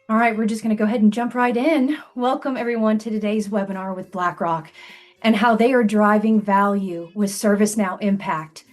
All right, we're just going to go ahead and jump right in. Welcome everyone to today's webinar with BlackRock and how they are driving value with ServiceNow Impact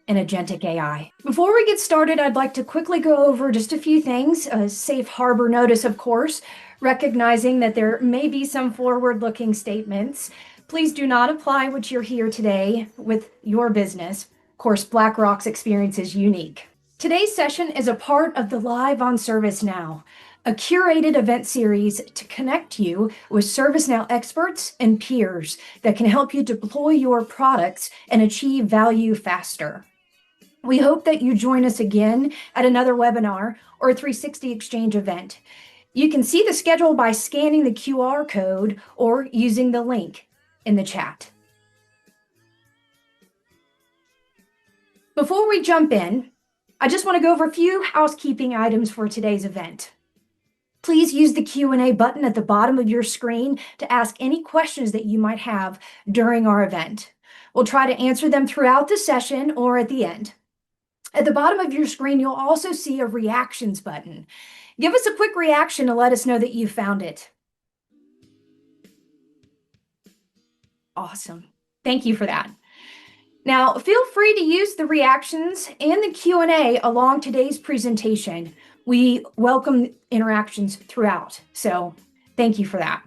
and Agentic AI. Before we get started, I'd like to quickly go over just a few things. A safe harbor notice, of course, recognizing that there may be some forward-looking statements. Please do not apply what you're here today with your business. Of course, BlackRock's experience is unique. Today's session is a part of the Live on ServiceNow, a curated event series to connect you with ServiceNow experts and peers that can help you deploy your products and achieve value faster. We hope that you join us again at another webinar or 360 Exchange event. You can see the schedule by scanning the QR code or using the link in the chat. Before we jump in, I just want to go over a few housekeeping items for today's event. Please use the Q&A button at the bottom of your screen to ask any questions that you might have during our event. We'll try to answer them throughout the session or at the end. At the bottom of your screen, you'll also see a reactions button. Give us a quick reaction to let us know that you found it. Awesome. Thank you for that. Now, feel free to use the reactions and the Q&A along today's presentation. We welcome interactions throughout, so thank you for that.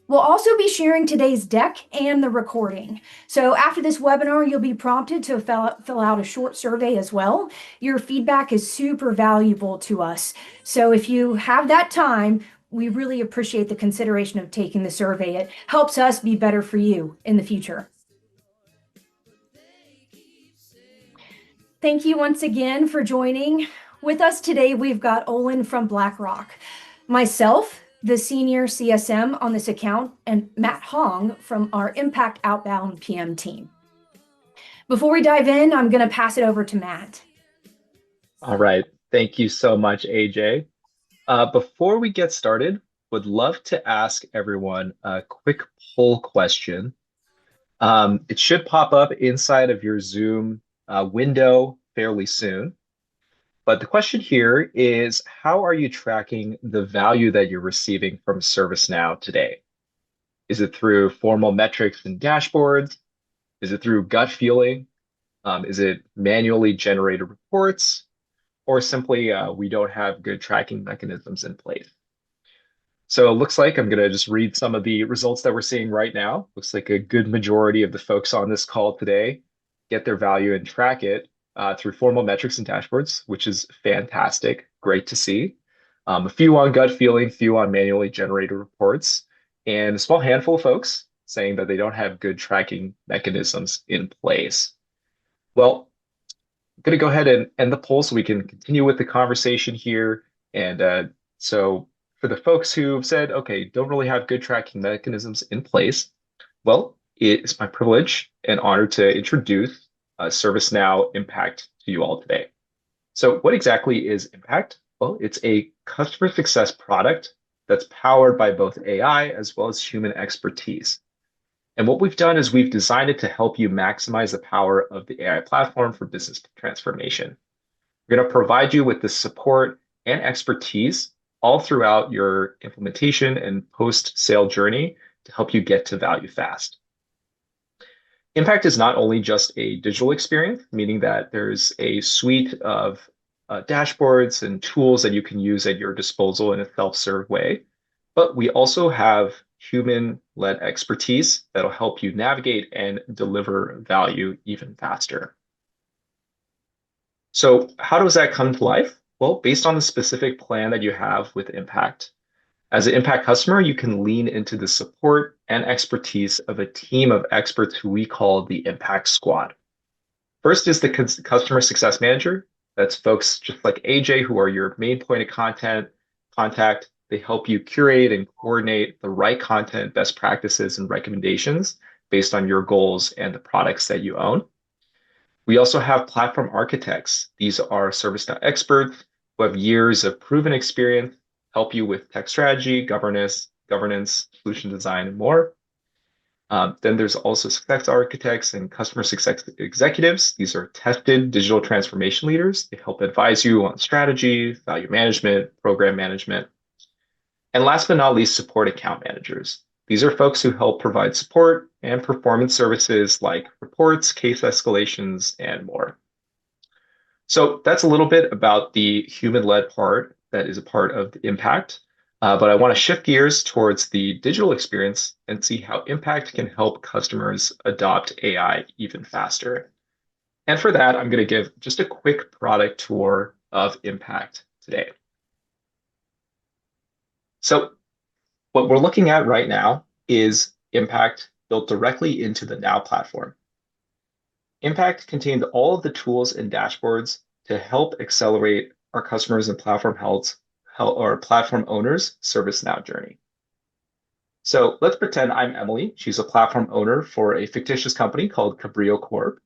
We'll also be sharing today's deck and the recording. So after this webinar, you'll be prompted to fill out a short survey as well. Your feedback is super valuable to us. So if you have that time, we really appreciate the consideration of taking the survey. It helps us be better for you in the future. Thank you once again for joining. With us today, we've got Olin from BlackRock, myself, the senior CSM on this account, and Matt Hong from our Impact Outbound PM team. Before we dive in, I'm going to pass it over to Matt. All right. Thank you so much, AJ. Before we get started, would love to ask everyone a quick poll question. It should pop up inside of your Zoom window fairly soon. But the question here is, how are you tracking the value that you're receiving from ServiceNow today? Is it through formal metrics and dashboards? Is it through gut feeling? Is it manually generated reports? Or simply we don't have good tracking mechanisms in place? So it looks like I'm going to just read some of the results that we're seeing right now. Looks like a good majority of the folks on this call today get their value and track it through formal metrics and dashboards, which is fantastic. Great to see. A few on gut feeling, few on manually generated reports, and a small handful of folks saying that they don't have good tracking mechanisms in place. Well, I'm going to go ahead and end the poll so we can continue with the conversation here. And so for the folks who've said, okay, don't really have good tracking mechanisms in place, well, it's my privilege and honor to introduce ServiceNow Impact to you all today. So what exactly is Impact? Well, it's a customer success product that's powered by both AI as well as human expertise. And what we've done is we've designed it to help you maximize the power of the AI platform for business transformation. We're going to provide you with the support and expertise all throughout your implementation and post-sale journey to help you get to value fast. Impact is not only just a digital experience, meaning that there's a suite of dashboards and tools that you can use at your disposal in a self-serve way, but we also have human-led expertise that'll help you navigate and deliver value even faster. So how does that come to life? Well, based on the specific plan that you have with Impact. As an Impact customer, you can lean into the support and expertise of a team of experts who we call the Impact Squad. First is the customer success manager. That's folks just like AJ, who are your main point of contact. They help you curate and coordinate the right content, best practices, and recommendations based on your goals and the products that you own. We also have platform architects. These are ServiceNow experts who have years of proven experience, help you with tech strategy, governance, solution design, and more. Then there's also success architects and customer success executives. These are tested digital transformation leaders. They help advise you on strategy, value management, program management. And last but not least, support account managers. These are folks who help provide support and performance services like reports, case escalations, and more. So that's a little bit about the human-led part that is a part of the Impact. But I want to shift gears towards the digital experience and see how Impact can help customers adopt AI even faster. And for that, I'm going to give just a quick product tour of Impact today. So what we're looking at right now is Impact built directly into the Now platform. Impact contains all of the tools and dashboards to help accelerate our customers and platform health or platform owners' ServiceNow journey. So let's pretend I'm Emily. She's a platform owner for a fictitious company called Cabrillo Corp.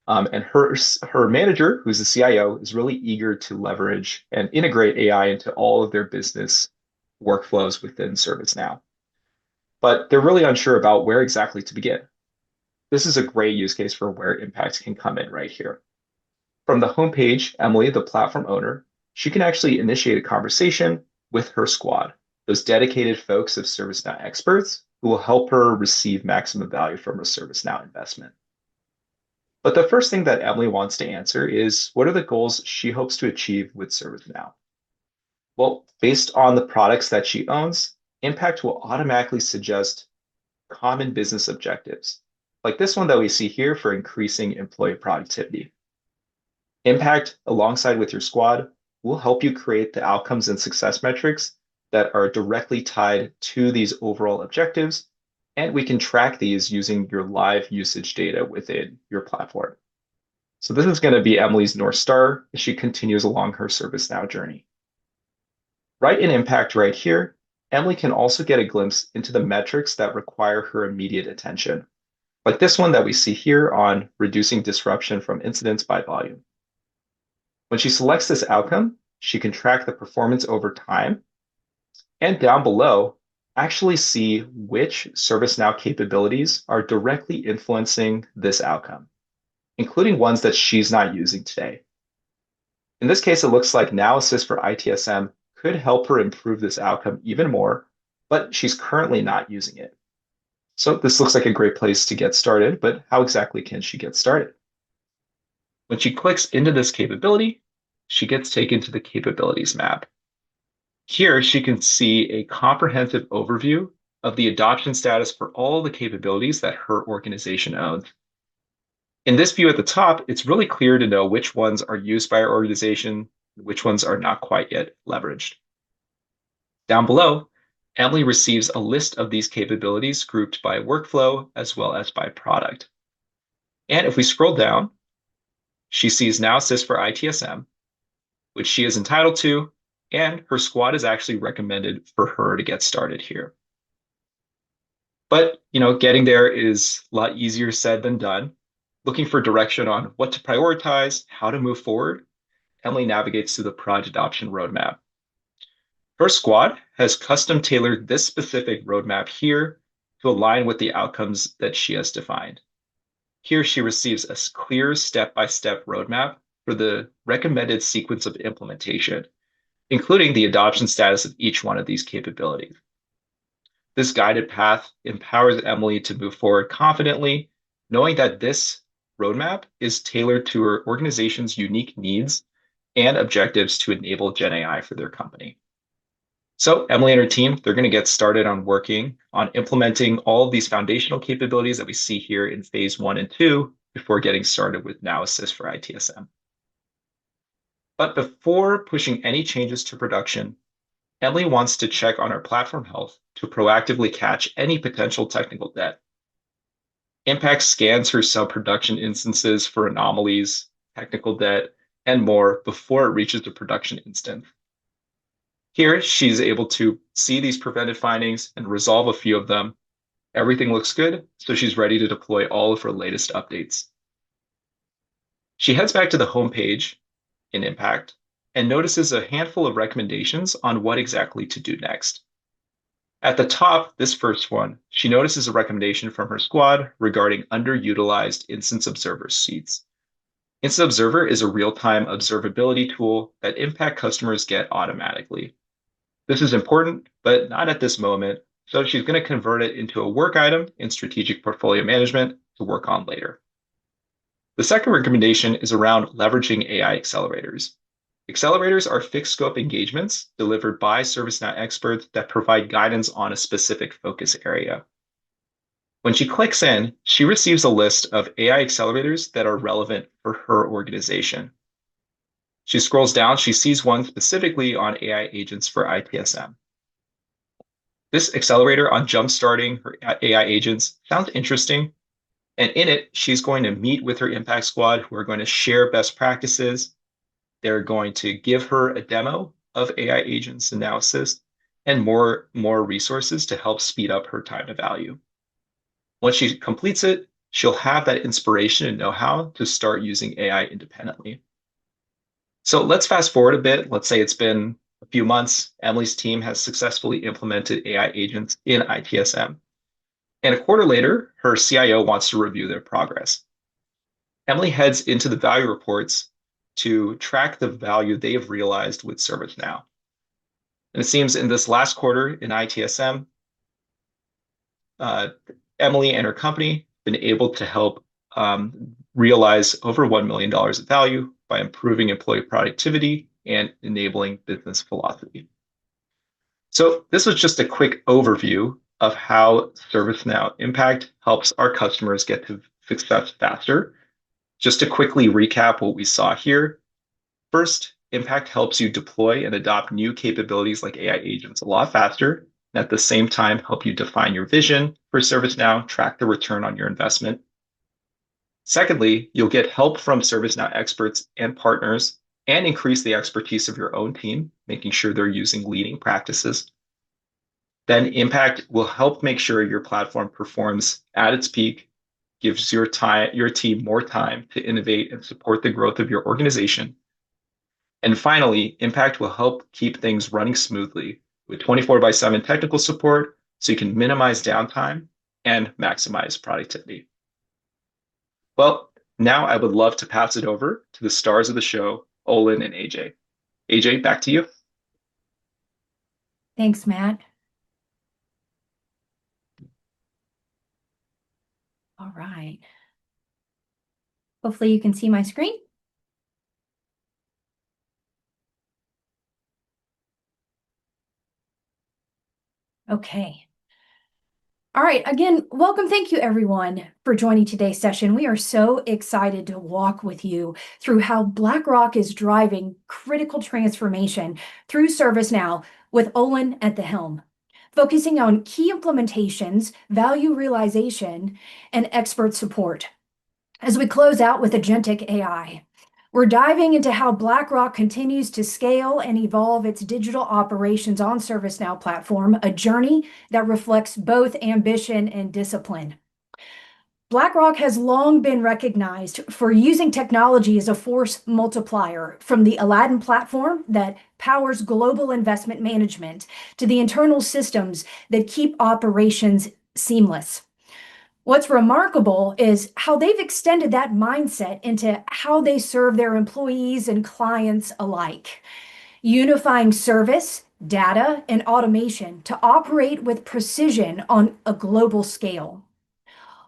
And her manager, who's the CIO, is really eager to leverage and integrate AI into all of their business workflows within ServiceNow. But they're really unsure about where exactly to begin. This is a great use case for where Impact can come in right here. From the homepage, Emily, the platform owner, she can actually initiate a conversation with her squad, those dedicated folks of ServiceNow experts who will help her receive maximum value from her ServiceNow investment. But the first thing that Emily wants to answer is what are the goals she hopes to achieve with ServiceNow? Well, based on the products that she owns, Impact will automatically suggest common business objectives, like this one that we see here for increasing employee productivity. Impact, alongside with your squad, will help you create the outcomes and success metrics that are directly tied to these overall objectives, and we can track these using your live usage data within your platform. So this is going to be Emily's North Star as she continues along her ServiceNow journey. Right in Impact right here, Emily can also get a glimpse into the metrics that require her immediate attention, like this one that we see here on reducing disruption from incidents by volume. When she selects this outcome, she can track the performance over time, and down below, actually see which ServiceNow capabilities are directly influencing this outcome, including ones that she's not using today. In this case, it looks like Now Assist for ITSM could help her improve this outcome even more, but she's currently not using it. So this looks like a great place to get started, but how exactly can she get started? When she clicks into this capability, she gets taken to the capabilities map. Here, she can see a comprehensive overview of the adoption status for all the capabilities that her organization owns. In this view at the top, it's really clear to know which ones are used by our organization, which ones are not quite yet leveraged. Down below, Emily receives a list of these capabilities grouped by workflow as well as by product. And if we scroll down, she sees Now Assist for ITSM, which she is entitled to, and her squad is actually recommended for her to get started here. But, getting there is a lot easier said than done. Looking for direction on what to prioritize, how to move forward, Emily navigates to the product adoption roadmap. Her squad has custom tailored this specific roadmap here to align with the outcomes that she has defined. Here she receives a clear step-by-step roadmap for the recommended sequence of implementation, including the adoption status of each one of these capabilities. This guided path empowers Emily to move forward confidently, knowing that this roadmap is tailored to her organization's unique needs and objectives to enable Gen AI for their company. So Emily and her team, they're going to get started on working on implementing all of these foundational capabilities that we see here in phase 1 and 2 before getting started with Now Assist for ITSM. But before pushing any changes to production, Emily wants to check on our platform health to proactively catch any potential technical debt. Impact scans her sub-production instances for anomalies, technical debt, and more before it reaches the production instance. Here, she's able to see these prevented findings and resolve a few of them. Everything looks good, so she's ready to deploy all of her latest updates. She heads back to the home page in Impact and notices a handful of recommendations on what exactly to do next. At the top, this first one, she notices a recommendation from her squad regarding underutilized Instance Observer seats. Instance Observer is a real-time observability tool that Impact customers get automatically. This is important, but not at this moment. So she's going to convert it into a work item in strategic portfolio management to work on later. The second recommendation is around leveraging AI accelerators. Accelerators are fixed scope engagements delivered by ServiceNow experts that provide guidance on a specific focus area. When she clicks in, she receives a list of AI accelerators that are relevant for her organization. She scrolls down, she sees one specifically on AI agents for ITSM. This accelerator on jumpstarting her AI agents sounds interesting. And in it, she's going to meet with her Impact Squad who are going to share best practices. They're going to give her a demo of AI agents and Now Assist and more resources to help speed up her time to value. Once she completes it, she'll have that inspiration and know-how to start using AI independently. So let's fast forward a bit. Let's say it's been a few months. Emily's team has successfully implemented AI agents in ITSM. And a quarter later, her CIO wants to review their progress. Emily heads into the value reports to track the value they have realized with ServiceNow. And it seems in this last quarter in ITSM, Emily and her company been able to help realize over $1 million of value by improving employee productivity and enabling business velocity. So this was just a quick overview of how ServiceNow Impact helps our customers get to success faster. Just to quickly recap what we saw here. First, Impact helps you deploy and adopt new capabilities like AI agents a lot faster, and at the same time help you define your vision for ServiceNow, track the return on your investment. Secondly, you'll get help from ServiceNow experts and partners and increase the expertise of your own team, making sure they're using leading practices. Then Impact will help make sure your platform performs at its peak, gives your team more time to innovate and support the growth of your organization. And finally, Impact will help keep things running smoothly with 24/7 technical support so you can minimize downtime and maximize productivity. Well, now I would love to pass it over to the stars of the show, Olin and AJ. AJ, back to you. Thanks, Matt. All right. Hopefully you can see my screen. Okay. All right. Again, welcome. Thank you, everyone, for joining today's session. We are so excited to walk with you through how BlackRock is driving critical transformation through ServiceNow with Olin at the helm, focusing on key implementations, value realization, and expert support. As we close out with Agentic AI, we're diving into how BlackRock continues to scale and evolve its digital operations on ServiceNow platform, a journey that reflects both ambition and discipline. BlackRock has long been recognized for using technology as a force multiplier, from the Aladdin platform that powers global investment management to the internal systems that keep operations seamless. What's remarkable is how they've extended that mindset into how they serve their employees and clients alike, unifying service, data, and automation to operate with precision on a global scale.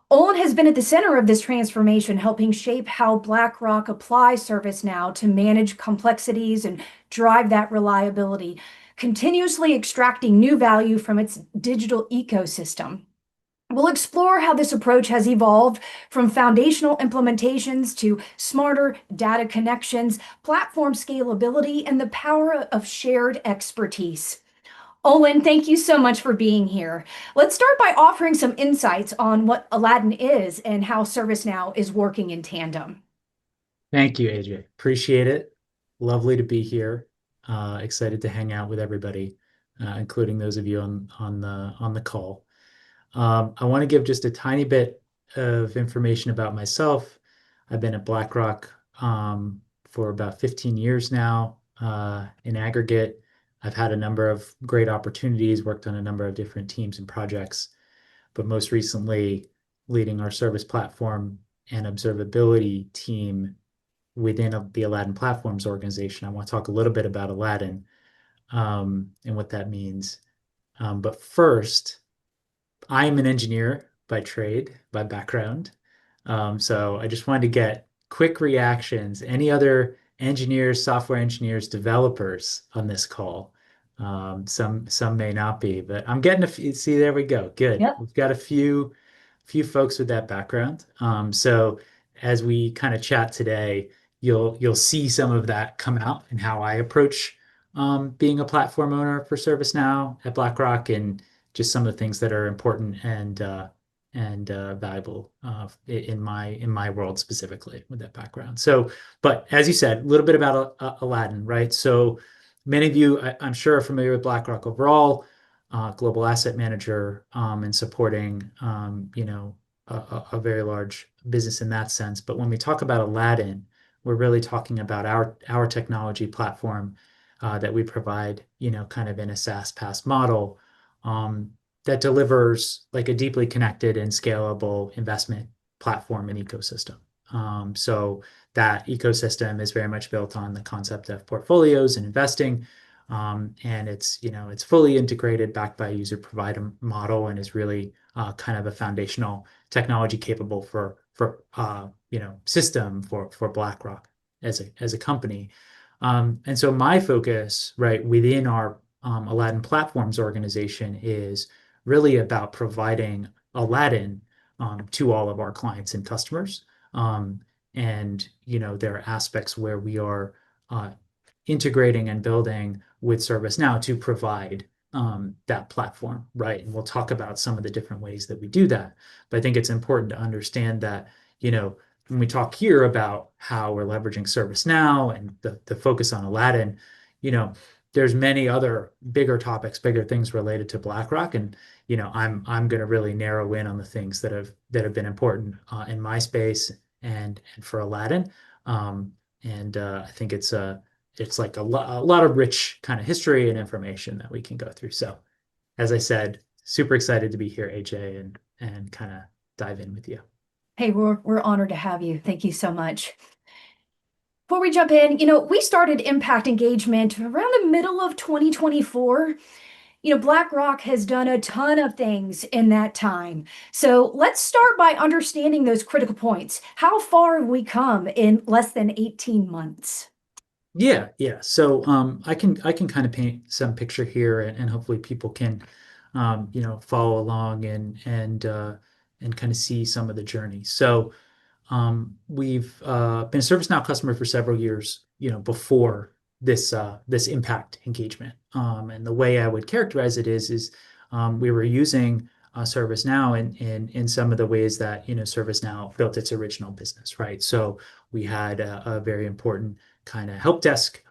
Olin has been at the center of this transformation, helping shape how BlackRock applies ServiceNow to manage complexities and drive that reliability, continuously extracting new value from its digital ecosystem. We'll explore how this approach has evolved from foundational implementations to smarter data connections, platform scalability, and the power of shared expertise. Olin, thank you so much for being here. Let's start by offering some insights on what Aladdin is and how ServiceNow is working in tandem. Thank you, AJ. Appreciate it. Lovely to be here. Excited to hang out with everybody, including those of you on the call. I want to give just a tiny bit of information about myself. I've been at BlackRock for about 15 years now. In aggregate, I've had a number of great opportunities, worked on a number of different teams and projects, but most recently leading our service platform and observability team within the Aladdin Platforms organization. I want to talk a little bit about Aladdin. and what that means. But first, I'm an engineer by trade, by background. So I just wanted to get quick reactions. Any other engineers, software engineers, developers on this call? Some may not be, but I'm getting a few. See, there we go. Good. Yep. We've got a few folks with that background. So as we kind of chat today, you'll see some of that come out and how I approach being a platform owner for ServiceNow at BlackRock, and just some of the things that are important and valuable in my world specifically with that background. So, but as you said, a little bit about Aladdin, right? So many of you, I'm sure, are familiar with BlackRock overall, global asset manager, and supporting, a very large business in that sense. But when we talk about Aladdin, we're really talking about our technology platform that we provide, kind of in a SaaS PaaS model. That delivers like a deeply connected and scalable investment platform and ecosystem. So that ecosystem is very much built on the concept of portfolios and investing. And it's fully integrated, backed by a user provider model, and is really kind of a foundational technology capable for system for BlackRock as a company. And so my focus, right, within our Aladdin Platforms organization is really about providing Aladdin to all of our clients and customers. And there are aspects where we are integrating and building with ServiceNow to provide that platform, right? And we'll talk about some of the different ways that we do that. But I think it's important to understand that, when we talk here about how we're leveraging ServiceNow and the focus on Aladdin, there's many other bigger topics, bigger things related to BlackRock, and I'm going to really narrow in on the things that have been important in my space and for Aladdin. I think it's like a lot of rich kind of history and information that we can go through. So, as I said, super excited to be here, AJ, and kind of dive in with you. Hey, we're honored to have you. Thank you so much. Before we jump in, we started Impact Engagement around the middle of 2024. BlackRock has done a ton of things in that time. So let's start by understanding those critical points. How far have we come in less than 18 months? Yeah. So I can kind of paint some picture here, and hopefully people can follow along and kind of see some of the journey. So we've been a ServiceNow customer for several years, before this impact engagement. And the way I would characterize it is we were using ServiceNow in some of the ways that ServiceNow built its original business, right? So we had a very important kind of help desk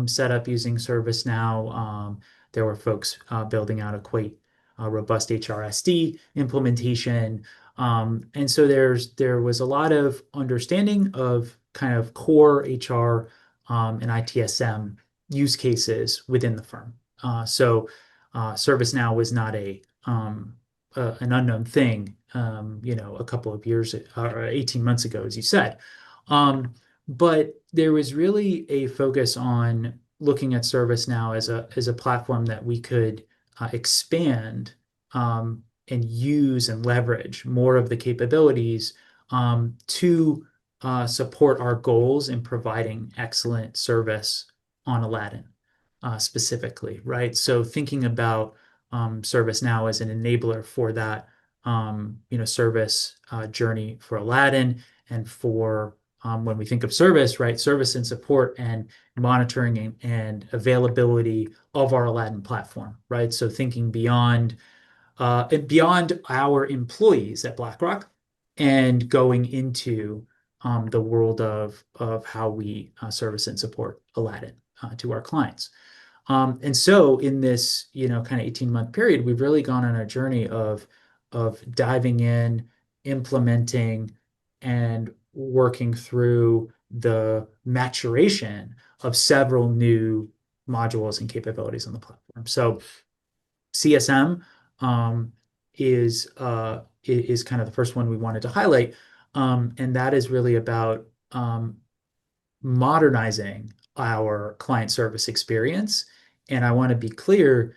set up using ServiceNow. There were folks building out a quite robust HRSD implementation. And so there was a lot of understanding of kind of core HR and ITSM use cases within the firm. So ServiceNow was not an unknown thing, a couple of years or 18 months ago, as you said. But there was really a focus on looking at ServiceNow as a platform that we could expand and use and leverage more of the capabilities to support our goals in providing excellent service on Aladdin specifically, right? So thinking about ServiceNow as an enabler for that, service journey for Aladdin, and for when we think of service, right? Service and support and monitoring and availability of our Aladdin platform, right? So thinking beyond our employees at BlackRock and going into the world of how we service and support Aladdin to our clients. And so in this, kind of 18-month period, we've really gone on a journey of diving in, implementing, and working through the maturation of several new modules and capabilities on the platform. So CSM is kind of the first one we wanted to highlight, and that is really about modernizing our client service experience And I want to be clear,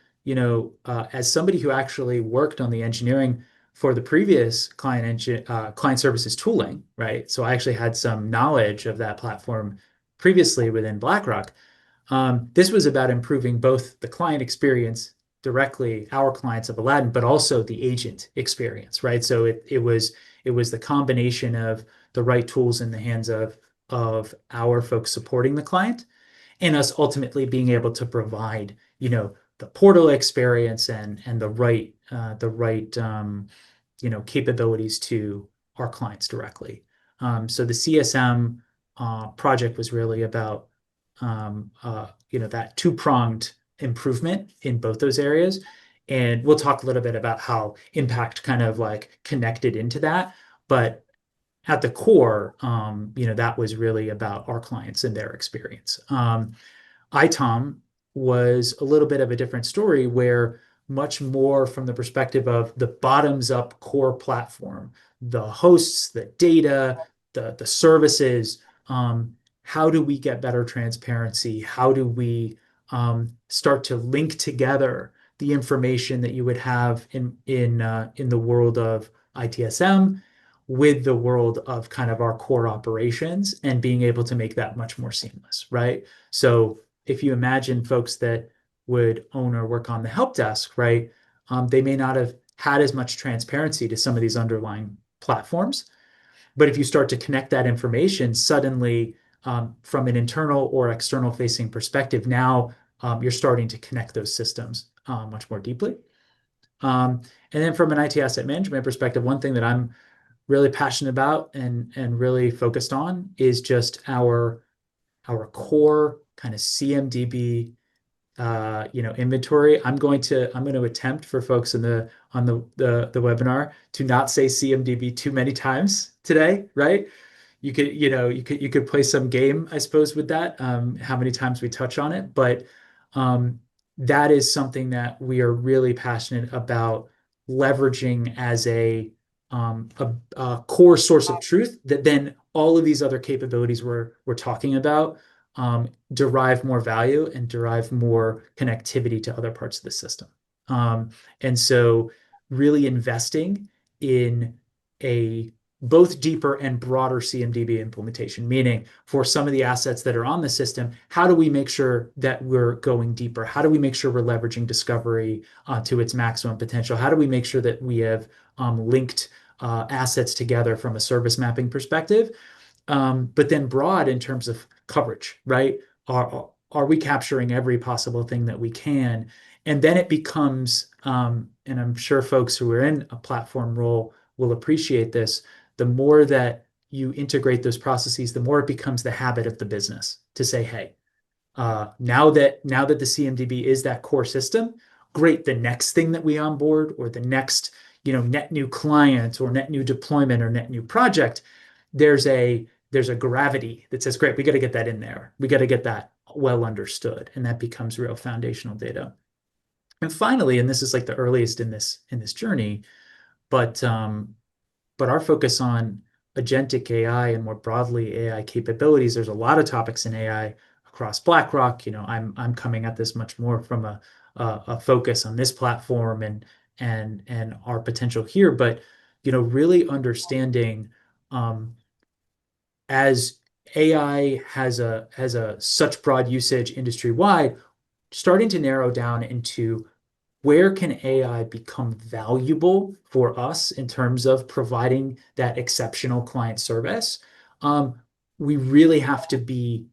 as somebody who actually worked on the engineering for the previous client services tooling, right? So I actually had some knowledge of that platform previously within BlackRock. This was about improving both the client experience directly, our clients of Aladdin, but also the agent experience, right? So it was the combination of the right tools in the hands of our folks supporting the client, and us ultimately being able to provide, the portal experience and the right capabilities to our clients directly. So the CSM project was really about that two-pronged improvement in both those areas. And we'll talk a little bit about how Impact kind of like connected into that. But at the core, that was really about our clients and their experience. ITOM was a little bit of a different story, where much more from the perspective of the bottoms up core platform, the hosts, the data, the services. How do we get better transparency? How do we start to link together the information that you would have in the world of ITSM with the world of kind of our core operations, and being able to make that much more seamless, right? So if you imagine folks that would own or work on the help desk, right? They may not have had as much transparency to some of these underlying platforms. But if you start to connect that information, suddenly, from an internal or external facing perspective, now you're starting to connect those systems much more deeply. And then from an IT asset management perspective, one thing that I'm really passionate about and really focused on is just our core kind of CMDB inventory. I'm going to attempt for folks on the webinar to not say CMDB too many times today, right? You could play some game, I suppose, with that, how many times we touch on it. But that is something that we are really passionate about leveraging as a core source of truth, that then all of these other capabilities we're talking about derive more value and derive more connectivity to other parts of the system. And so really investing in a both deeper and broader CMDB implementation, meaning for some of the assets that are on the system, how do we make sure that we're going deeper? How do we make sure we're leveraging discovery to its maximum potential? How do we make sure that we have linked assets together from a service mapping perspective? But then broad in terms of coverage, right? Are we capturing every possible thing that we can? And then it becomes, and I'm sure folks who are in a platform role will appreciate this, the more that you integrate those processes, the more it becomes the habit of the business to say, hey, now that the CMDB is that core system, great. The next thing that we onboard, or the next, net new client or net new deployment or net new project, there's a gravity that says, great, we got to get that in there. We got to get that well understood, and that becomes real foundational data. And finally, and this is like the earliest in this journey, but our focus on agentic AI and more broadly AI capabilities. There's a lot of topics in AI across BlackRock. I'm coming at this much more from a focus on this platform and our potential here, but really understanding, as AI has a such broad usage industry wide, starting to narrow down into where can AI become valuable for us in terms of providing that exceptional client service. We really have to be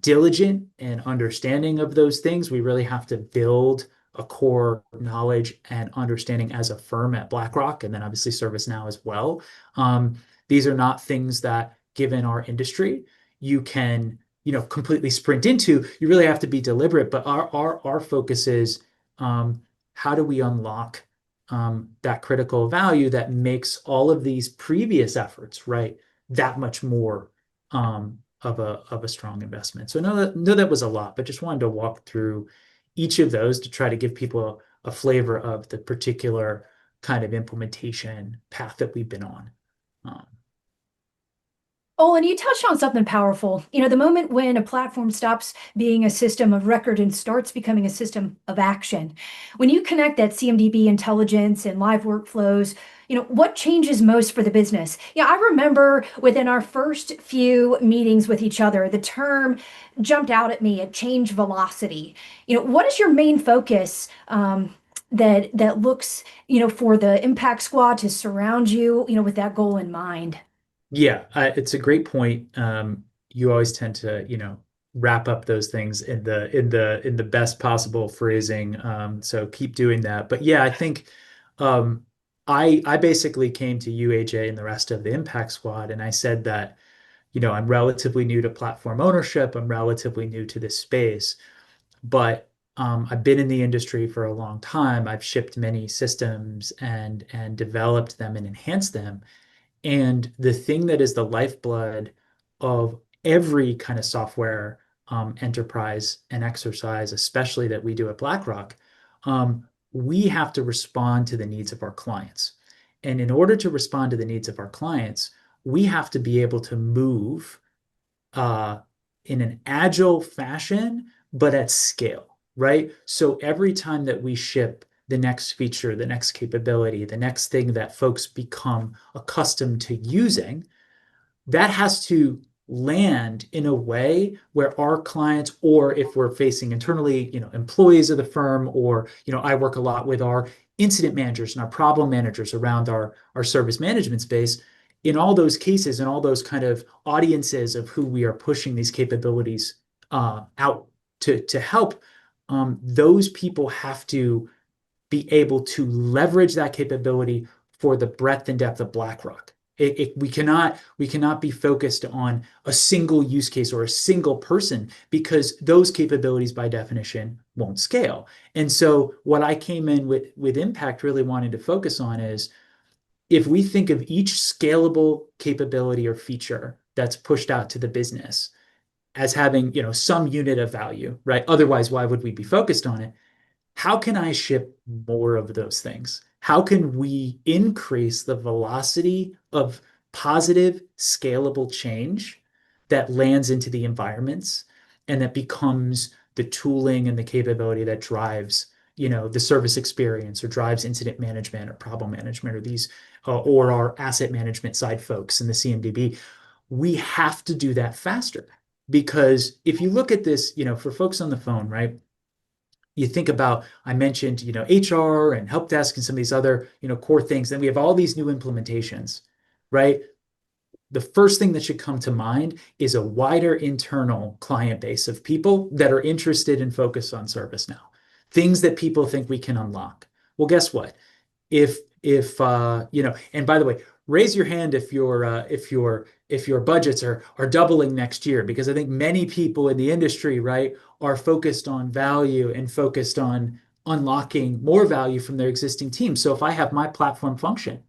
diligent and understanding of those things. We really have to build a core knowledge and understanding as a firm at BlackRock, and then obviously ServiceNow as well. These are not things that, given our industry, you can completely sprint into. You really have to be deliberate. But our focus is, how do we unlock that critical value that makes all of these previous efforts, right, that much more of a strong investment. So I know that was a lot, but just wanted to walk through each of those to try to give people a flavor of the particular kind of implementation path that we've been on. Oh, and you touched on something powerful. The moment when a platform stops being a system of record and starts becoming a system of action. When you connect that CMDB intelligence and live workflows, what changes most for the business? Yeah, I remember within our first few meetings with each other, the term jumped out at me at change velocity. What is your main focus that looks, for the impact squad to surround you, with that goal in mind? Yeah, it's a great point. You always tend to, wrap up those things in the best possible phrasing. So keep doing that. But yeah, I think um, I basically came to you, AJ, and the rest of the Impact Squad, and I said that, I'm relatively new to platform ownership. I'm relatively new to this space, but I've been in the industry for a long time. I've shipped many systems and developed them and enhanced them. And the thing that is the lifeblood of every kind of software enterprise and exercise, especially that we do at BlackRock, we have to respond to the needs of our clients. And in order to respond to the needs of our clients, we have to be able to move uh, in an agile fashion, but at scale, right? So every time that we ship the next feature, the next capability, the next thing that folks become accustomed to using, that has to land in a way where our clients, or if we're facing internally, employees of the firm, or, I work a lot with our incident managers and our problem managers around our service management space. In all those cases and all those kind of audiences of who we are pushing these capabilities out to help, those people have to be able to leverage that capability for the breadth and depth of BlackRock. We cannot be focused on a single use case or a single person, because those capabilities by definition won't scale. And so what I came in with Impact really wanting to focus on is, if we think of each scalable capability or feature that's pushed out to the business as having, some unit of value, right? Otherwise, why would we be focused on it? How can I ship more of those things? How can we increase the velocity of positive, scalable change that lands into the environments and that becomes the tooling and the capability that drives, the service experience, or drives incident management or problem management, or these, or our asset management side folks in the CMDB? We have to do that faster, because if you look at this, for folks on the phone, right? You think about, I mentioned, HR and help desk and some of these other, core things. Then we have all these new implementations, right? The first thing that should come to mind is a wider internal client base of people that are interested and focused on ServiceNow, things that people think we can unlock. Well, guess what? If and by the way, raise your hand if your budgets are doubling next year, because I think many people in the industry, right, are focused on value and focused on unlocking more value from their existing team. So if I have my platform function,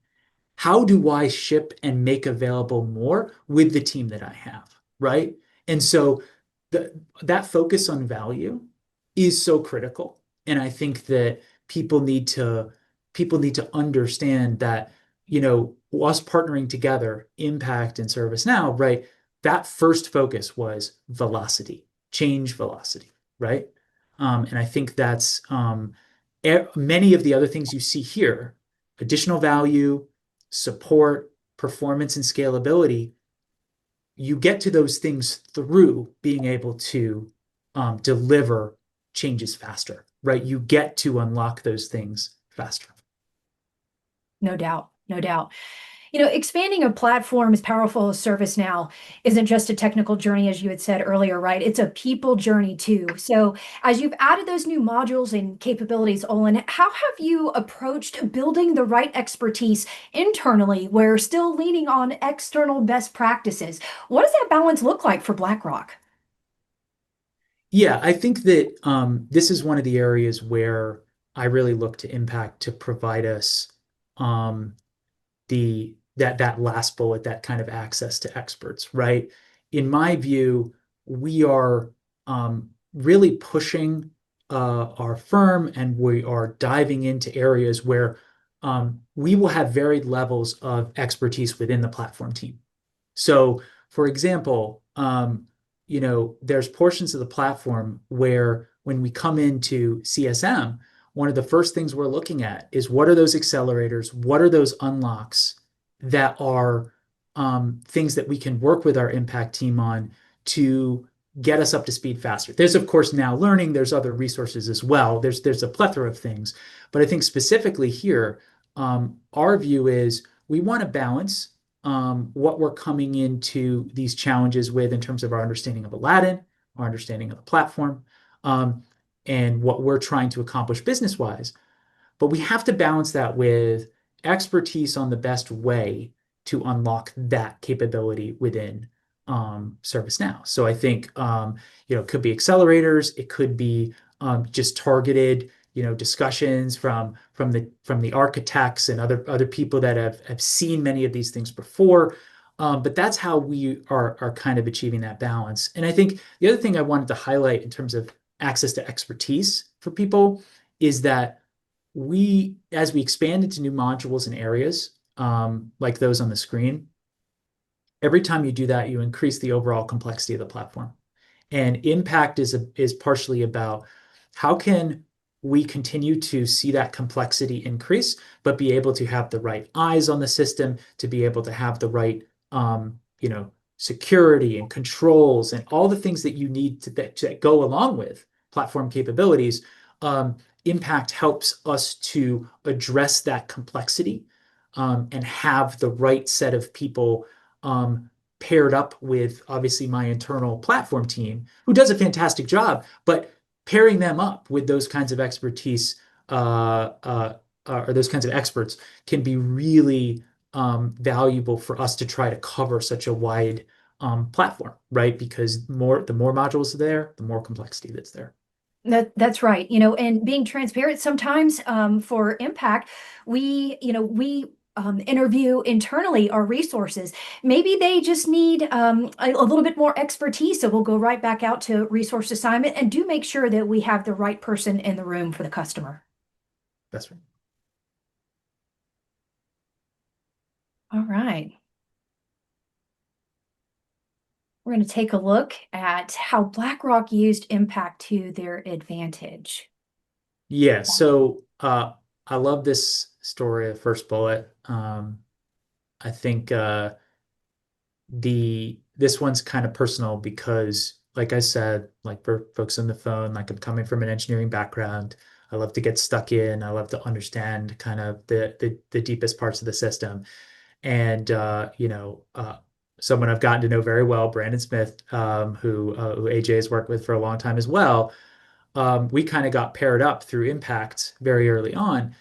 how do I ship and make available more with the team that I have, right? And so that focus on value is so critical. And I think that people need to understand that, us partnering together, Impact and ServiceNow, right? That first focus was velocity, change velocity, right? And I think that's many of the other things you see here, additional value, support, performance, and scalability. You get to those things through being able to deliver changes faster, right? You get to unlock those things faster. No doubt. No doubt. Expanding a platform as powerful as ServiceNow isn't just a technical journey, as you had said earlier, right? It's a people journey too. So, as you've added those new modules and capabilities, Olin, how have you approached building the right expertise internally where still leaning on external best practices? What does that balance look like for BlackRock? Yeah, I think that this is one of the areas where I really look to Impact to provide us um, that last bullet, that kind of access to experts, right? In my view, we are really pushing our firm, and we are diving into areas where we will have varied levels of expertise within the platform team. So For example, there's portions of the platform where when we come into CSM, one of the first things we're looking at is what are those accelerators? What are those unlocks that are things that we can work with our impact team on to get us up to speed faster. There's, of course, now learning. There's other resources as well. There's a plethora of things. But I think specifically here, our view is we want to balance what we're coming into these challenges with in terms of our understanding of Aladdin, our understanding of the platform, and what we're trying to accomplish business-wise. But we have to balance that with expertise on the best way to unlock that capability within ServiceNow. So I think it could be accelerators, it could be just targeted discussions from the architects and other people that have seen many of these things before. But that's how we are kind of achieving that balance. And I think the other thing I wanted to highlight in terms of access to expertise for people is that as we expand into new modules and areas, like those on the screen, every time you do that, you increase the overall complexity of the platform. And impact is partially about how can we continue to see that complexity increase, but be able to have the right eyes on the system, to be able to have the right security and controls and all the things that you need to go along with platform capabilities. Impact helps us to address that complexity and have the right set of people paired up with, obviously, my internal platform team, who does a fantastic job, but pairing them up with those kinds of expertise or those kinds of experts can be really valuable for us to try to cover such a wide platform, right? Because the more modules are there, the more complexity that's there. That's right. And being transparent sometimes for impact, we interview internally our resources. Maybe they just need a little bit more expertise. So we'll go right back out to resource assignment and do make sure that we have the right person in the room for the customer. That's right. All right. We're going to take a look at how BlackRock used impact to their advantage. Yeah, so I love this story, the first bullet. I think this one's kind of personal because, like I said, like for folks on the phone, like I'm coming from an engineering background. I love to get stuck in. I love to understand kind of the deepest parts of the system. And someone I've gotten to know very well, Brandon Smith, who AJ has worked with for a long time as well. We kind of got paired up through Impact very early on,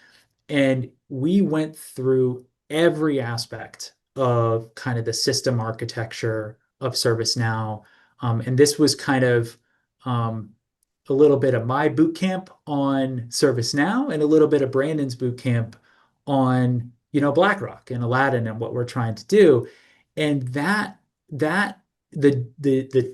and we went through every aspect of kind of the system architecture of ServiceNow. And this was kind of a little bit of my boot camp on ServiceNow and a little bit of Brandon's boot camp on BlackRock and Aladdin and what we're trying to do. And the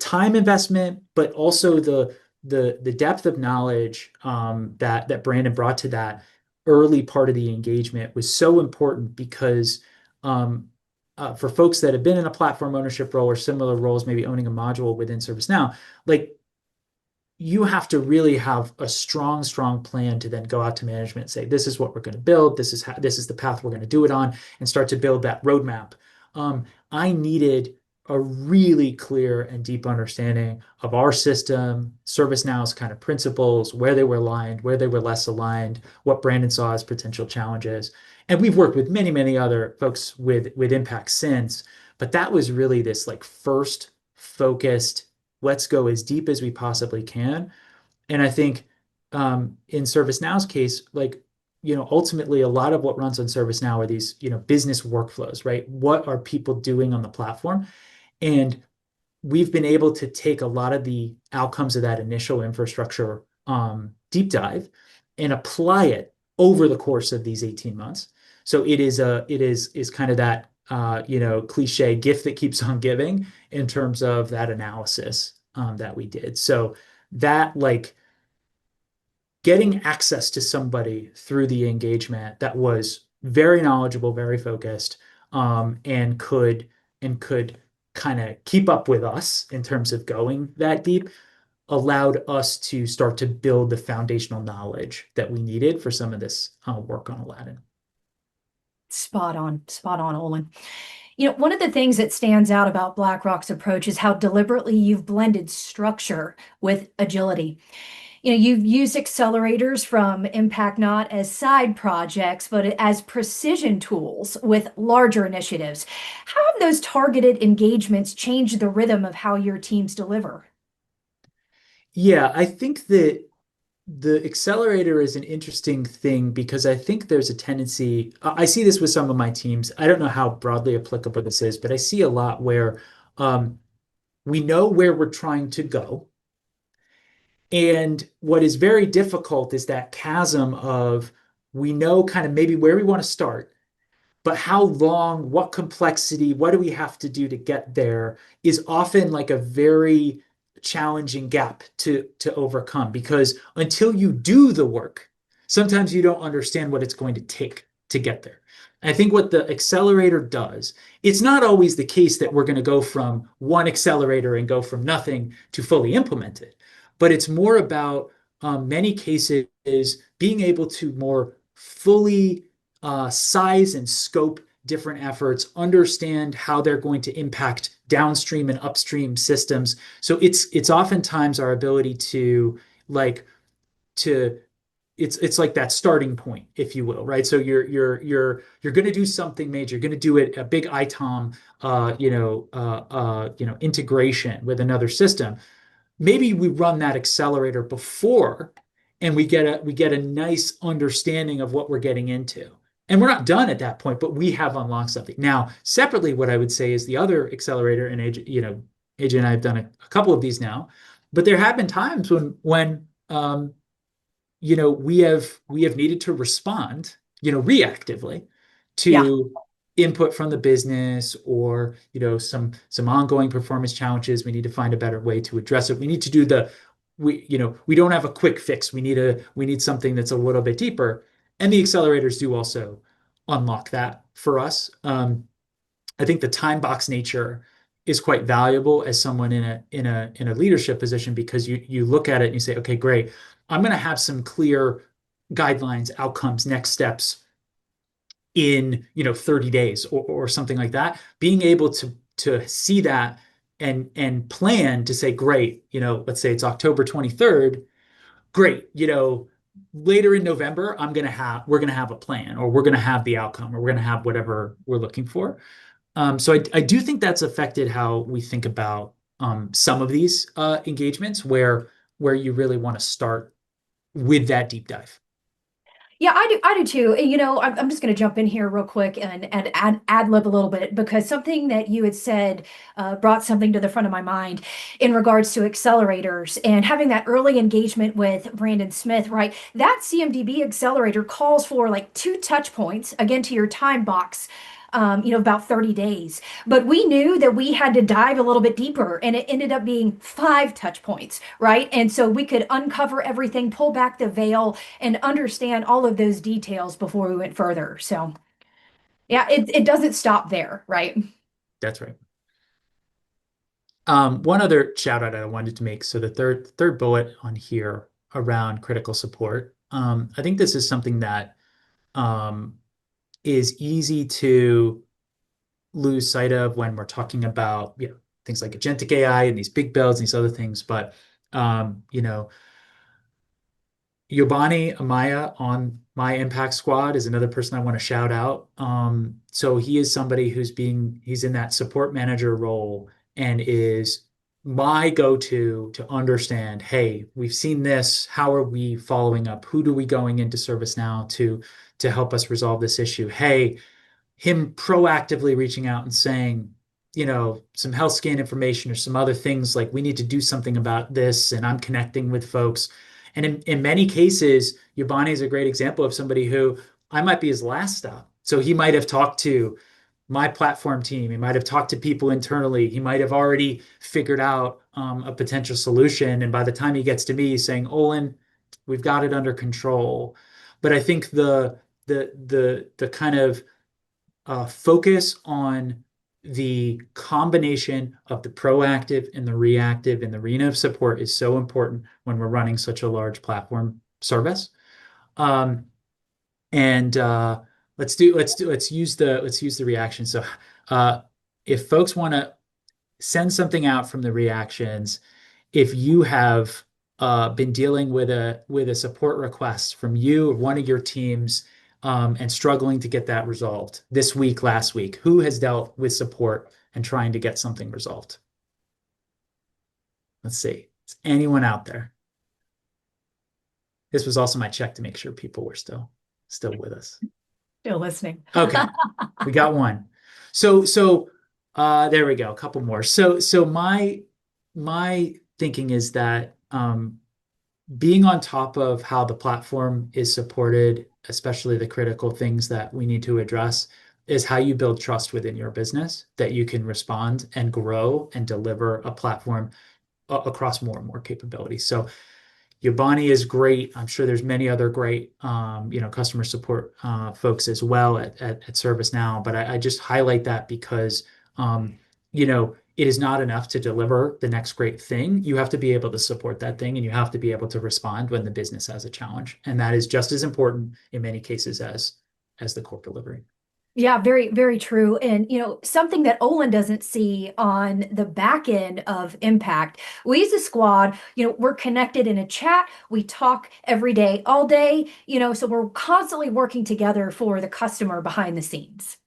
time investment, but also the depth of knowledge that Brandon brought to that early part of the engagement was so important because for folks that have been in a platform ownership role or similar roles, maybe owning a module within ServiceNow, like you have to really have a strong plan to then go out to management and say, this is what we're going to build. This is the path we're going to do it on, and start to build that roadmap. I needed a really clear and deep understanding of our system, ServiceNow's kind of principles, where they were aligned, where they were less aligned, what Brandon saw as potential challenges. And we've worked with many other folks with Impact since, but that was really this like first focused, let's go as deep as we possibly can. And I think in ServiceNow's case, like, ultimately a lot of what runs on ServiceNow are these, business workflows, right? What are people doing on the platform? And we've been able to take a lot of the outcomes of that initial infrastructure deep dive and apply it over the course of these 18 months. So it is kind of that cliche gift that keeps on giving in terms of that analysis that we did. So that, like, getting access to somebody through the engagement that was very knowledgeable, very focused, and could kind of keep up with us in terms of going that deep allowed us to start to build the foundational knowledge that we needed for some of this work on Aladdin. Spot on, Olin. One of the things that stands out about BlackRock's approach is how deliberately you've blended structure with agility. You've used accelerators from Impact not as side projects, but as precision tools with larger initiatives. How have those targeted engagements changed the rhythm of how your teams deliver? Yeah, I think that the accelerator is an interesting thing because I think there's a tendency, I see this with some of my teams. I don't know how broadly applicable this is, but I see a lot where we know where we're trying to go. And what is very difficult is that chasm of we know kind of maybe where we want to start, but how long, what complexity, what do we have to do to get there is often like a very challenging gap to overcome because until you do the work, sometimes you don't understand what it's going to take to get there. I think what the accelerator does, it's not always the case that we're going to go from one accelerator and go from nothing to fully implemented, but it's more about many cases being able to more fully size and scope different efforts, understand how they're going to impact downstream and upstream systems. So it's oftentimes our ability to like to it's like that starting point, if you will, right? So you're going to do something major. You're going to do it a big ITOM, integration with another system. Maybe we run that accelerator before, and we get a nice understanding of what we're getting into. And we're not done at that point, but we have unlocked something. Now, separately, what I would say is the other accelerator, and AJ and I have done a couple of these now, but there have been times when we have needed to respond, reactively Yeah. to input from the business or, some ongoing performance challenges. We need to find a better way to address it. We need to do we don't have a quick fix. We need something that's a little bit deeper. And the accelerators do also unlock that for us. I think the time box nature is quite valuable as someone in a leadership position because you look at it and you say, okay, great. I'm going to have some clear guidelines, outcomes, next steps in 30 days or something like that. Being able to see that and plan to say, great, let's say it's October 23rd, great, later in November, we're gonna have a plan, or we're gonna have the outcome, or we're gonna have whatever we're looking for. So I do think that's affected how we think about some of these engagements where you really want to start with that deep dive. Yeah, I do too. And, I'm just going to jump in here real quick and ad lib a little bit because something that you had said brought something to the front of my mind in regards to accelerators and having that early engagement with Brandon Smith, right? That CMDB accelerator calls for like 2 touch points, again, to your time box. About 30 days. But we knew that we had to dive a little bit deeper, and it ended up being 5 touch points, right? And so we could uncover everything, pull back the veil, and understand all of those details before we went further. So, yeah, it doesn't stop there, right? That's right. One other shout out I wanted to make. So the third bullet on here around critical support. I think this is something that is easy to lose sight of when we're talking about things like agentic AI and these big builds and these other things. But Yobani Amaya on my Impact squad is another person I want to shout out. So he is somebody he's in that support manager role and is my go-to to understand, hey, we've seen this. How are we following up? Who do we going into ServiceNow to help us resolve this issue? Hey, him proactively reaching out and saying, some health scan information or some other things like we need to do something about this, and I'm connecting with folks. And in many cases, Yabani is a great example of somebody who I might be his last stop. So he might have talked to my platform team. He might have talked to people internally. He might have already figured out a potential solution. And by the time he gets to me, he's saying, Olin, we've got it under control. But I think the kind of focus on the combination of the proactive and the reactive in the arena of support is so important when we're running such a large platform service. And let's use the reaction. So if folks want to send something out from the reactions, if you have been dealing with a support request from you or one of your teams and struggling to get that resolved this week, last week, who has dealt with support and trying to get something resolved? Let's see. Is anyone out there? This was also my check to make sure people were still with us. Still listening. Okay, we got one. So there we go. A couple more. So my thinking is that being on top of how the platform is supported, especially the critical things that we need to address, is how you build trust within your business that you can respond and grow and deliver a platform across more and more capabilities. So Yabani is great. I'm sure there's many other great, customer support folks as well at ServiceNow. But I just highlight that because, it is not enough to deliver the next great thing. You have to be able to support that thing, and you have to be able to respond when the business has a challenge. And that is just as important in many cases as the core delivery. Yeah, very, very true. And, something that Olin doesn't see on the back end of Impact, we as a squad, we're connected in a chat. We talk every day, all day, so we're constantly working together for the customer behind the scenes.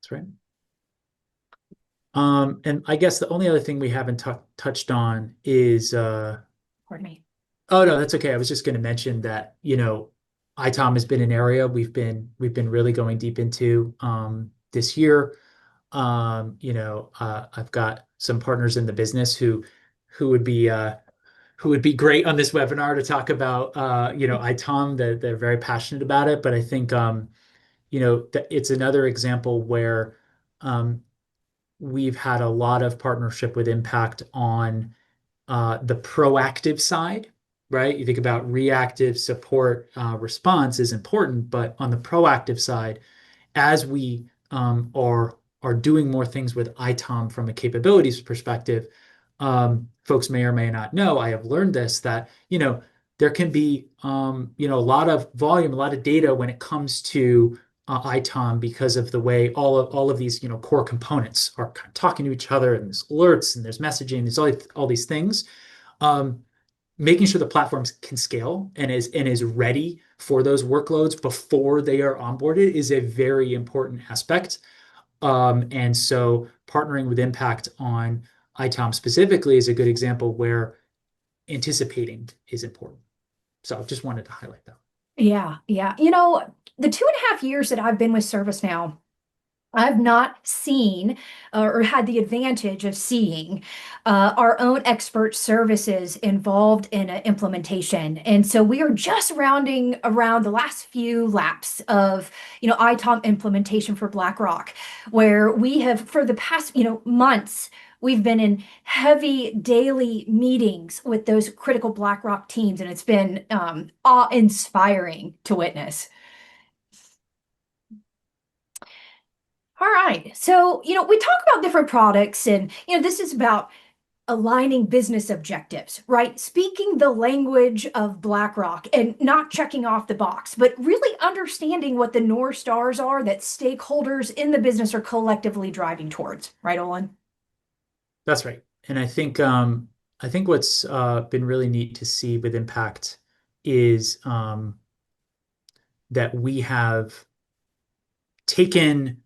That's right. And I guess the only other thing we haven't touched on is Pardon me. Oh no, that's okay. I was just going to mention that, ITOM has been an area we've been really going deep into this year. I've got some partners in the business who would be great on this webinar to talk about ITOM. They're very passionate about it, but I think that it's another example where we've had a lot of partnership with Impact on the proactive side, right? You think about reactive support response is important, but on the proactive side, as we are doing more things with ITOM from a capabilities perspective, folks may or may not know, I have learned this, that, there can be, a lot of volume, a lot of data when it comes to ITOM because of the way all of these, core components are kind of talking to each other, and there's alerts and there's messaging, there's all these things. Making sure the platforms can scale and is ready for those workloads before they are onboarded is a very important aspect. And so partnering with Impact on ITOM specifically is a good example where anticipating is important. So I just wanted to highlight that. Yeah. The 2.5 years that I've been with ServiceNow, I've not seen or had the advantage of seeing our own expert services involved in an implementation. And so we are just rounding around the last few laps of, ITOM implementation for BlackRock, where we have, for the past, months, we've been in heavy daily meetings with those critical BlackRock teams, and it's been awe-inspiring to witness. All right. So, we talk about different products, and, this is about aligning business objectives, right? Speaking the language of BlackRock and not checking off the box, but really understanding what the North Stars are that stakeholders in the business are collectively driving towards, right, Olin? That's right. And I think what's been really neat to see with Impact is that we have taken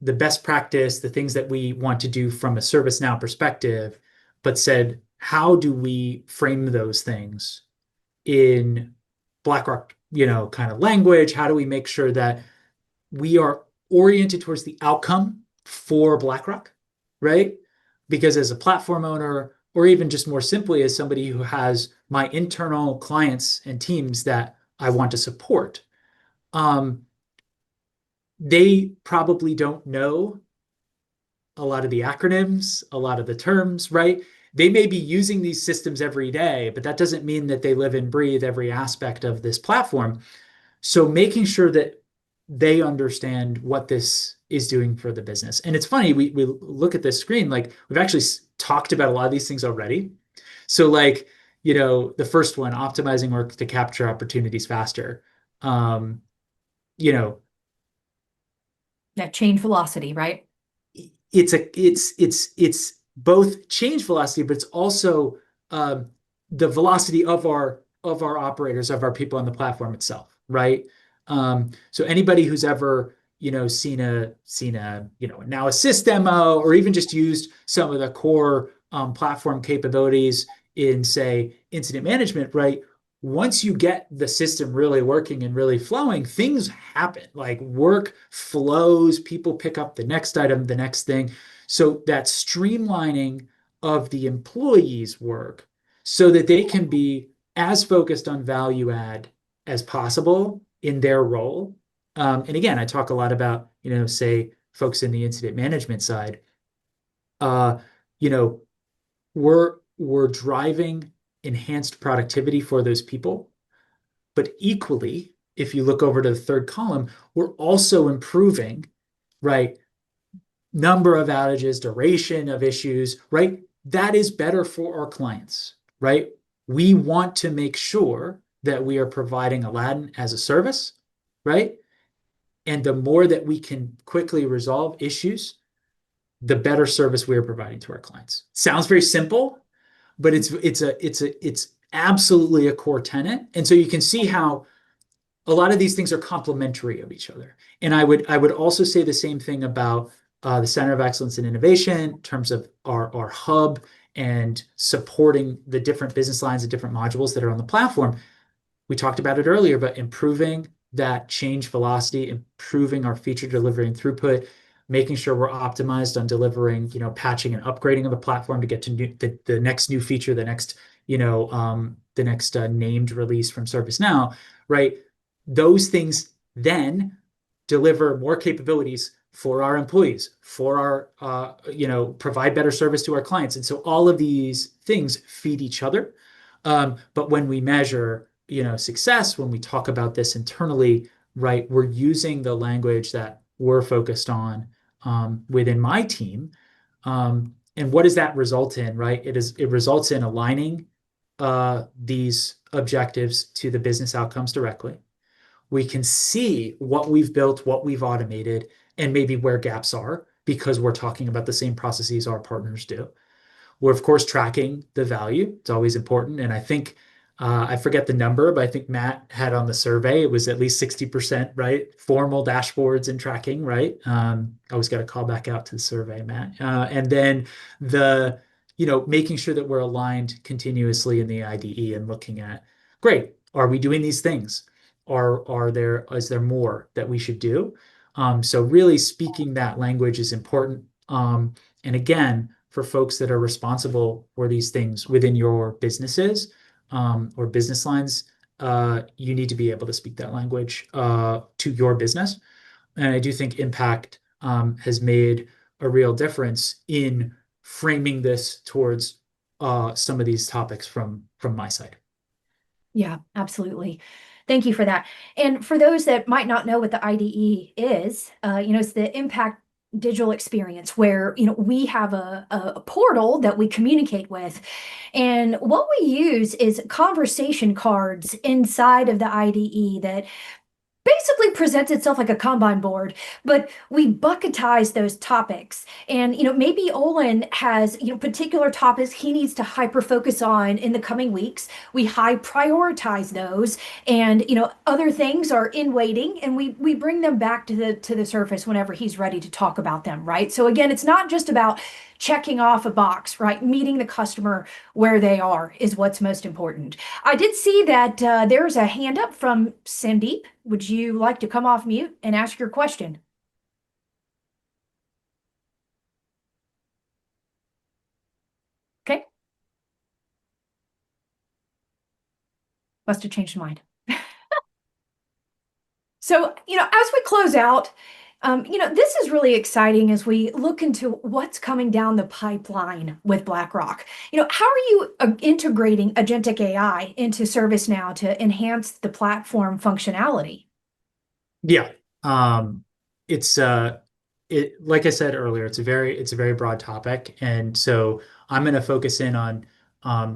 the best practice, the things that we want to do from a ServiceNow perspective, but said, how do we frame those things in BlackRock, kind of language? How do we make sure that we are oriented towards the outcome for BlackRock, right? Because as a platform owner, or even just more simply as somebody who has my internal clients and teams that I want to support, they probably don't know a lot of the acronyms, a lot of the terms, right? They may be using these systems every day, but that doesn't mean that they live and breathe every aspect of this platform. So making sure that they understand what this is doing for the business. And it's funny, we look at this screen, like we've actually talked about a lot of these things already. So like, the first one, optimizing work to capture opportunities faster. Um, you know, That change velocity, right? it's both change velocity, but it's also the velocity of our operators, of our people on the platform itself, right? So anybody who's ever seen a Now Assist demo, or even just used some of the core platform capabilities in, say, incident management, right? Once you get the system really working and really flowing, things happen. Like work flows, people pick up the next item, the next thing. So that streamlining of the employees' work so that they can be as focused on value add as possible in their role. And again, I talk a lot about, say, folks in the incident management side. Uh, you know, we're driving enhanced productivity for those people. But equally, if you look over to the third column, we're also improving, right? Number of outages, duration of issues, right? That is better for our clients, right? We want to make sure that we are providing Aladdin as a service, right? And the more that we can quickly resolve issues, the better service we are providing to our clients. Sounds very simple, but it's absolutely a core tenet. And so you can see how a lot of these things are complementary of each other. And I would also say the same thing about the Center of Excellence in Innovation in terms of our hub and supporting the different business lines and different modules that are on the platform. We talked about it earlier, but improving that change velocity, improving our feature delivery and throughput, making sure we're optimized on delivering, patching and upgrading of the platform to get to the next new feature, the next, named release from ServiceNow, right? Those things then deliver more capabilities for our employees, for our, provide better service to our clients. And so all of these things feed each other. But when we measure, success, when we talk about this internally, right, we're using the language that we're focused on within my team. And what does that result in, right? It results in aligning these objectives to the business outcomes directly. We can see what we've built, what we've automated, and maybe where gaps are, because we're talking about the same processes our partners do. We're, of course, tracking the value. It's always important. And I think, I forget the number, but I think Matt had on the survey, it was at least 60%, right? Formal dashboards and tracking, right? Always got to call back out to the survey, Matt. And then making sure that we're aligned continuously in the IDE and looking at, great, are we doing these things? Is there more that we should do? So really speaking that language is important. And again, for folks that are responsible for these things within your businesses or business lines, you need to be able to speak that language to your business. And I do think Impact has made a real difference in framing this towards some of these topics from my side. Yeah, absolutely. Thank you for that. And for those that might not know what the IDE is, it's the Impact digital experience where, we have a portal that we communicate with. And what we use is conversation cards inside of the IDE that basically presents itself like a Kanban board, but we bucketize those topics. And, maybe Olin has, particular topics he needs to hyper focus on in the coming weeks. We high prioritize those, and, other things are in waiting, and we bring them back to the surface whenever he's ready to talk about them, right? So again, it's not just about checking off a box, right? Meeting the customer where they are is what's most important. I did see that there's a hand up from Sandeep. Would you like to come off mute and ask your question? Okay. Must have changed his mind. So, as we close out, this is really exciting as we look into what's coming down the pipeline with BlackRock. How are you integrating agentic AI into ServiceNow to enhance the platform functionality? Yeah. It's like I said earlier, it's a very broad topic, and so I'm going to focus in on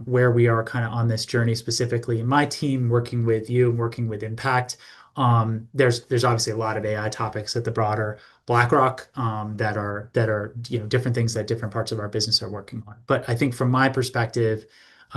where we are kind of on this journey specifically. In my team, working with you and working with Impact, there's obviously a lot of AI topics at the broader BlackRock that are different things that different parts of our business are working on. But I think from my perspective,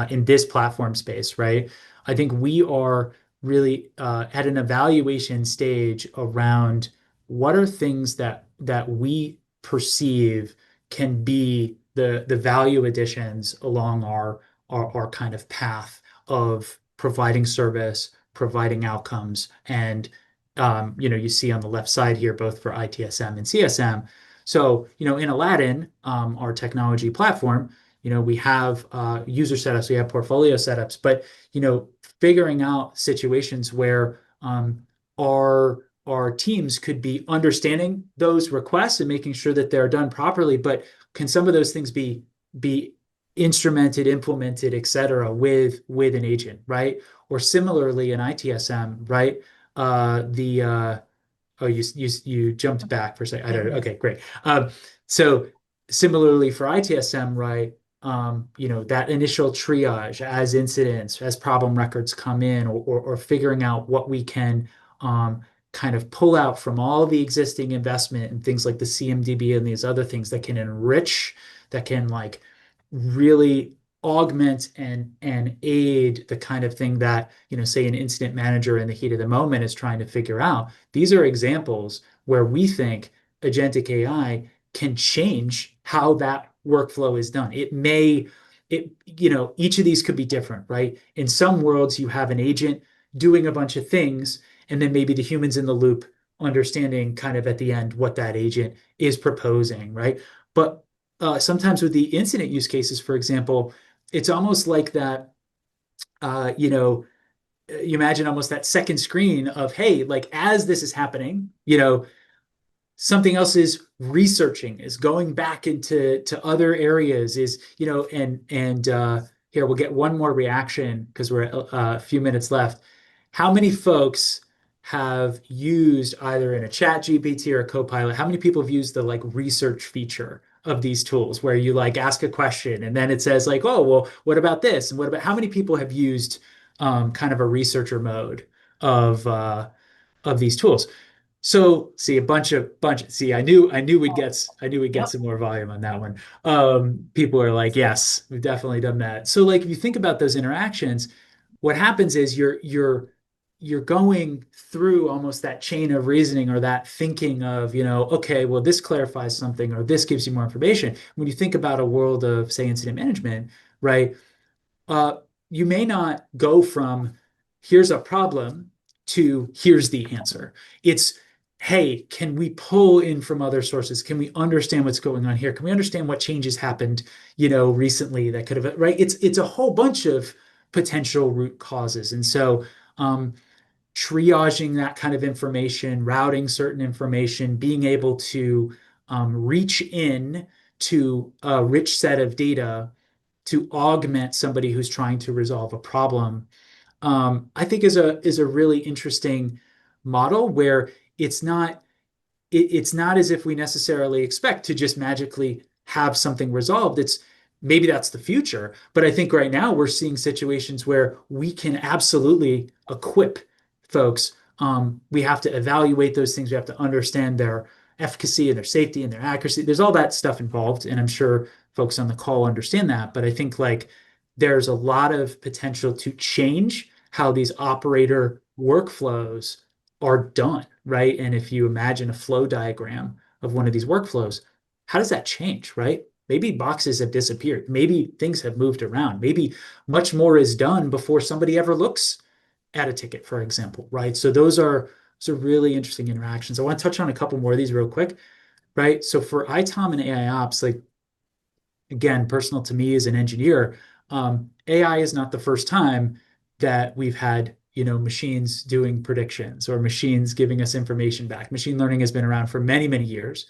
in this platform space, right, I think we are really at an evaluation stage around what are things that we perceive can be the value additions along our kind of path of providing service, providing outcomes, and you see on the left side here both for ITSM and CSM. So in Aladdin, our technology platform, we have user setups, we have portfolio setups, but figuring out situations where our teams could be understanding those requests and making sure that they're done properly, but can some of those things be instrumented, implemented, et cetera, with an agent, right? Or similarly in ITSM, right? Oh, you jumped back for a second. I don't know. Okay, great. So similarly for ITSM, right? That initial triage as incidents, as problem records come in, or figuring out what we can kind of pull out from all the existing investment and things like the CMDB and these other things that can enrich, that can like really augment and aid the kind of thing that, say an incident manager in the heat of the moment is trying to figure out. These are examples where we think agentic AI can change how that workflow is done. Each of these could be different, right? In some worlds, you have an agent doing a bunch of things, and then maybe the humans in the loop understanding kind of at the end what that agent is proposing, right? But sometimes with the incident use cases, for example, it's almost like that, you imagine almost that second screen of, hey, like as this is happening, something else is researching, is going back into other areas, is, and here we'll get one more reaction because we're at a few minutes left. How many folks have used either in a chat GPT or a Copilot? How many people have used the like research feature of these tools where you like ask a question and then it says like, oh, well, what about this? And what about, how many people have used kind of a researcher mode of these tools? So see see, I knew we'd get some more volume on that one. People are like, yes, we've definitely done that. So like if you think about those interactions, what happens is you're going through almost that chain of reasoning or that thinking of, okay, well, this clarifies something or this gives you more information. When you think about a world of, say, incident management, right? You may not go from here's a problem to here's the answer. It's, hey, can we pull in from other sources? Can we understand what's going on here? Can we understand what changes happened, recently that could have, right? It's a whole bunch of potential root causes. And so triaging that kind of information, routing certain information, being able to reach in to a rich set of data to augment somebody who's trying to resolve a problem, I think is a really interesting model where it's not as if we necessarily expect to just magically have something resolved. It's maybe that's the future, but I think right now we're seeing situations where we can absolutely equip folks. We have to evaluate those things. We have to understand their efficacy and their safety and their accuracy. There's all that stuff involved, and I'm sure folks on the call understand that. But I think like there's a lot of potential to change how these operator workflows are done, right? And if you imagine a flow diagram of one of these workflows, how does that change, right? Maybe boxes have disappeared. Maybe things have moved around. Maybe much more is done before somebody ever looks at a ticket, for example, right? So those are really interesting interactions. I want to touch on a couple more of these real quick, right? So for ITOM and AI ops, like again, personal to me as an engineer, AI is not the first time that we've had machines doing predictions or machines giving us information back. Machine learning has been around for many, many years.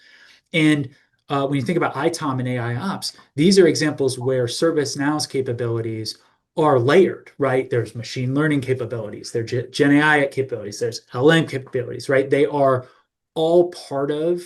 And when you think about ITOM and AI ops, these are examples where ServiceNow's capabilities are layered, right? There's machine learning capabilities, there's Gen AI capabilities, there's LM capabilities, right? They are all part of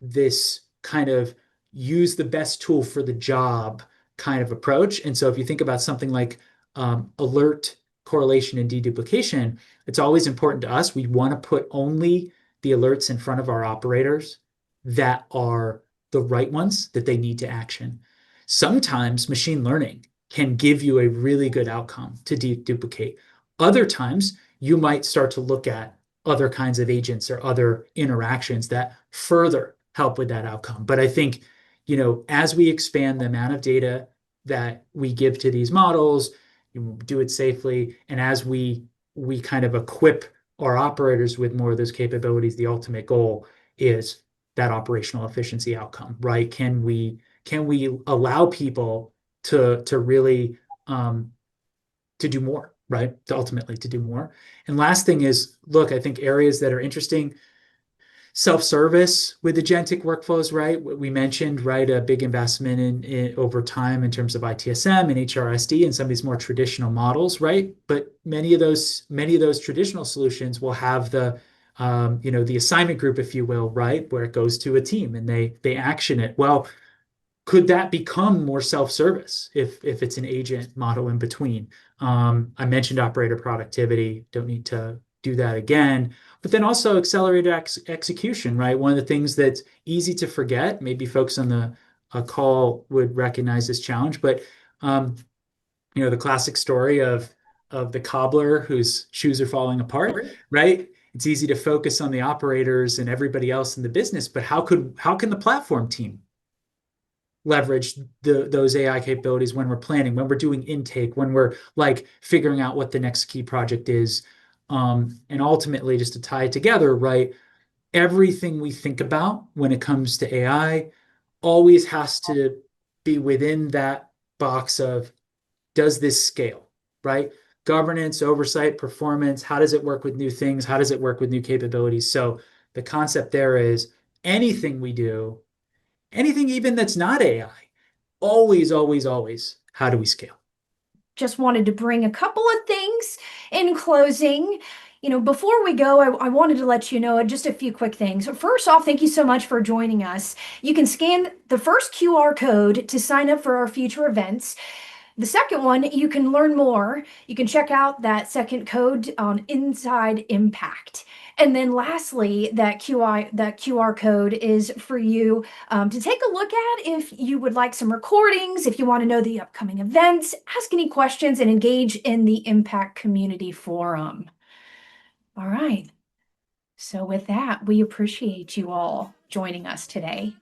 this kind of use the best tool for the job kind of approach. And so if you think about something like alert correlation and deduplication, it's always important to us. We want to put only the alerts in front of our operators that are the right ones that they need to action. Sometimes machine learning can give you a really good outcome to deduplicate. Other times, you might start to look at other kinds of agents or other interactions that further help with that outcome. But I think, as we expand the amount of data that we give to these models, do it safely, and as we kind of equip our operators with more of those capabilities, the ultimate goal is that operational efficiency outcome, right? Can we allow people to really to do more, right? To ultimately to do more. And last thing is, look, I think areas that are interesting, self-service with agentic workflows, right? We mentioned, right, a big investment in over time in terms of ITSM and HRSD and some of these more traditional models, right? But many of those traditional solutions will have the the assignment group, if you will, right, where it goes to a team and they action it. Well, could that become more self-service if it's an agent model in between? I mentioned operator productivity. Don't need to do that again. But then also accelerated execution, right? One of the things that's easy to forget, maybe folks on the call would recognize this challenge, but the classic story of the cobbler whose shoes are falling apart, right? It's easy to focus on the operators and everybody else in the business, but how can the platform team leverage those AI capabilities when we're planning, when we're doing intake, when we're like figuring out what the next key project is? And ultimately, just to tie it together, right? Everything we think about when it comes to AI always has to be within that box of, does this scale, right? Governance, oversight, performance, how does it work with new things? How does it work with new capabilities? So the concept there is anything we do, anything even that's not AI, always, always, always, how do we scale? Just wanted to bring a couple of things in closing. Before we go, I wanted to let you know just a few quick things. First off, thank you so much for joining us. You can scan the first QR code to sign up for our future events. The second one, you can learn more. You can check out that second code on Inside Impact. And then lastly, that QR code is for you to take a look at if you would like some recordings, if you want to know the upcoming events, ask any questions, and engage in the Impact Community Forum. All right. So with that, we appreciate you all joining us today.